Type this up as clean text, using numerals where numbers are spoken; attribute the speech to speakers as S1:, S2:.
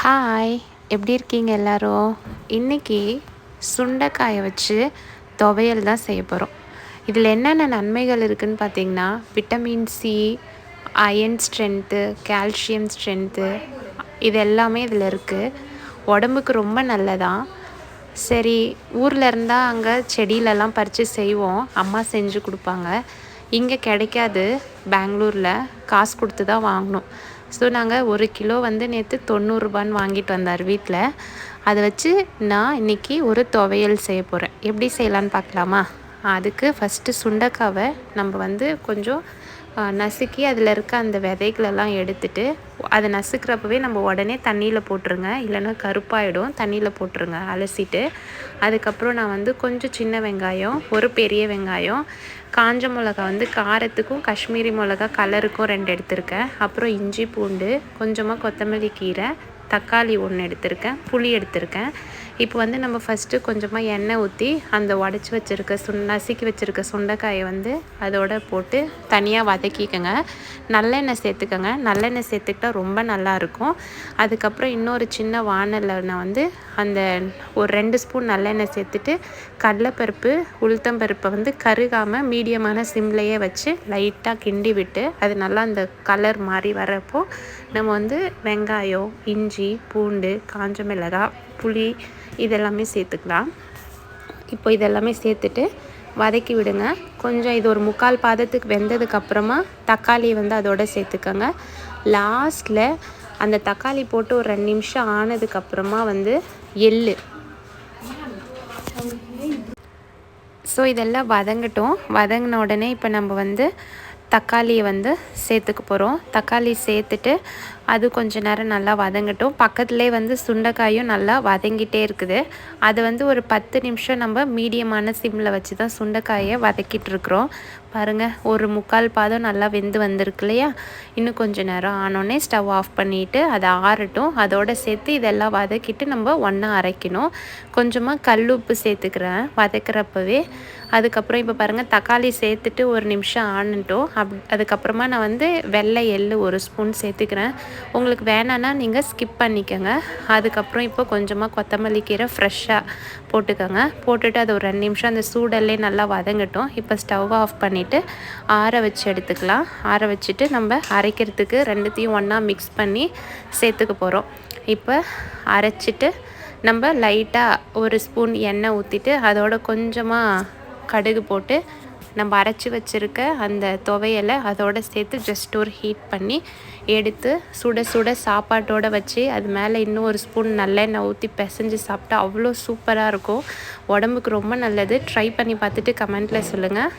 S1: Hi, எப்படி இருக்கீங்க எல்லாரும்? இன்றைக்கி சுண்டைக்காயை வச்சு துவையல் தான் செய்ய போகிறோம். இதில் என்னென்ன நன்மைகள் இருக்குதுன்னு பார்த்திங்கன்னா, vitamin C, iron strength, calcium strength, இது எல்லாமே இதில் இருக்குது. உடம்புக்கு ரொம்ப நல்லதான். சரி, ஊரில் இருந்தால் அங்கே செடியிலலாம் பறித்து செய்வோம், அம்மா செஞ்சு கொடுப்பாங்க. இங்கே கிடைக்காது, பெங்களூரில் காசு கொடுத்து தான் வாங்கணும். ஸோ நாங்கள் 1 கிலோ நேற்று 90 ரூபான்னு வாங்கிட்டு வந்தார் வீட்டில். அதை வச்சு நான் இன்றைக்கி ஒரு துவையல் செய்ய போகிறேன். எப்படி செய்யலான்னு பார்க்கலாமா? அதுக்கு ஃபஸ்ட்டு சுண்டைக்காவை நம்ம கொஞ்சம் நசுக்கி அதில் இருக்க அந்த விதைகளெல்லாம் எடுத்துட்டு, அதை நசுக்கிறப்பவே நம்ம உடனே தண்ணியில் போட்டுருங்க, இல்லைன்னா கருப்பாயிடும். தண்ணியில் போட்டுருங்க அலசிட்டு. அதுக்கப்புறம் நான் கொஞ்சம் சின்ன வெங்காயம், ஒரு பெரிய வெங்காயம், காஞ்ச மிளகா காரத்துக்கும் காஷ்மீரி மிளகா கலருக்கும் 2 எடுத்திருக்கேன். அப்புறம் இஞ்சி பூண்டு, கொஞ்சமாக கொத்தமல்லி கீரை, தக்காளி 1 எடுத்திருக்கேன், புளி எடுத்திருக்கேன். இப்போ நம்ம ஃபஸ்ட்டு கொஞ்சமாக எண்ணெய் ஊற்றி அந்த உடச்சி வச்சுருக்க நசுக்கி வச்சுருக்க சுண்டைக்காயை அதோட போட்டு தனியாக வதக்கிக்கோங்க. நல்லெண்ணெய் சேர்த்துக்கோங்க. நல்லெண்ணெய் சேர்த்துக்கிட்டா ரொம்ப நல்லாயிருக்கும். அதுக்கப்புறம் இன்னொரு சின்ன வானலில் நான் அந்த ஒரு 2 ஸ்பூன் நல்லெண்ணெய் சேர்த்துட்டு, கடலைப்பருப்பு உளுத்தம்பருப்பை கருகாமல் மீடியமான சிம்லையே வச்சு லைட்டாக கிண்டி விட்டு, அது நல்லா அந்த கலர் மாதிரி வரப்போ நம்ம வெங்காயம், இஞ்சி, பூண்டு, காஞ்ச மிளகாய், புளி இதெல்லாமே சேர்த்துக்கலாம். இப்போ இதெல்லாமே சேர்த்துட்டு வதக்கி விடுங்க. கொஞ்சம் இது ஒரு 3/4 பாதத்துக்கு வெந்ததுக்கப்புறமா தக்காளி அதோட சேர்த்துக்கோங்க. லாஸ்ட்டில் அந்த தக்காளி போட்டு ஒரு 2 நிமிஷம் ஆனதுக்கப்புறமா எள்ளு. ஸோ இதெல்லாம் வதங்கட்டும். வதங்கின உடனே இப்போ நம்ம தக்காளியை சேர்த்துக்க போகிறோம். தக்காளி சேர்த்துட்டு அது கொஞ்சம் நேரம் நல்லா வதங்கட்டும். பக்கத்துலேயே சுண்டைக்காயும் நல்லா வதங்கிட்டே இருக்குது. அது ஒரு 10 நிமிஷம் நம்ம மீடியமான சிம்மில் வச்சு தான் சுண்டைக்காயை வதக்கிட்டு இருக்கிறோம். பாருங்கள், ஒரு 3/4 பாதம் நல்லா வெந்து வந்திருக்கு இல்லையா? இன்னும் கொஞ்சம் நேரம் ஆனோடனே ஸ்டவ் ஆஃப் பண்ணிவிட்டு அதை ஆறட்டும். அதோடு சேர்த்து இதெல்லாம் வதக்கிட்டு நம்ம ஒன்றா அரைக்கணும். கொஞ்சமாக கல் உப்பு சேர்த்துக்கிறேன் வதக்கிறப்பவே. அதுக்கப்புறம் இப்போ பாருங்கள், தக்காளி சேர்த்துட்டு ஒரு நிமிஷம் ஆனட்டும். அதுக்கப்புறமா நான் வெள்ளை எள்ளு 1 ஸ்பூன் சேர்த்துக்கிறேன். உங்களுக்கு வேணான்னா நீங்கள் ஸ்கிப் பண்ணிக்கோங்க. அதுக்கப்புறம் இப்போ கொஞ்சமாக கொத்தமல்லி கீரை ஃப்ரெஷ்ஷாக போட்டுக்கோங்க. போட்டுட்டு அது ஒரு 2 நிமிஷம் அந்த சூடல்லே நல்லா வதங்கட்டும். இப்போ ஸ்டவ் ஆஃப் பண்ணிவிட்டு ஆற வச்சு எடுத்துக்கலாம். ஆற வச்சுட்டு நம்ம அரைக்கிறதுக்கு 2த்தையும் ஒன்றா மிக்ஸ் பண்ணி சேர்த்துக்க போகிறோம். இப்போ அரைச்சிட்டு நம்ம லைட்டாக 1 ஸ்பூன் எண்ணெய் ஊற்றிட்டு அதோட கொஞ்சமாக கடுகு போட்டு நம்ம அரைச்சி வச்சுருக்க அந்த துவையலை அதோடு சேர்த்து ஜஸ்ட் ஒரு ஹீட் பண்ணி எடுத்து சுட சுட சாப்பாட்டோடு வச்சு அது மேலே இன்னும் 1 ஸ்பூன் நல்லெண்ணெய் ஊற்றி பிசைஞ்சு சாப்பிட்டா அவ்வளோ சூப்பராக இருக்கும். உடம்புக்கு ரொம்ப நல்லது. ட்ரை பண்ணி பார்த்துட்டு கமெண்ட்டில் சொல்லுங்கள்.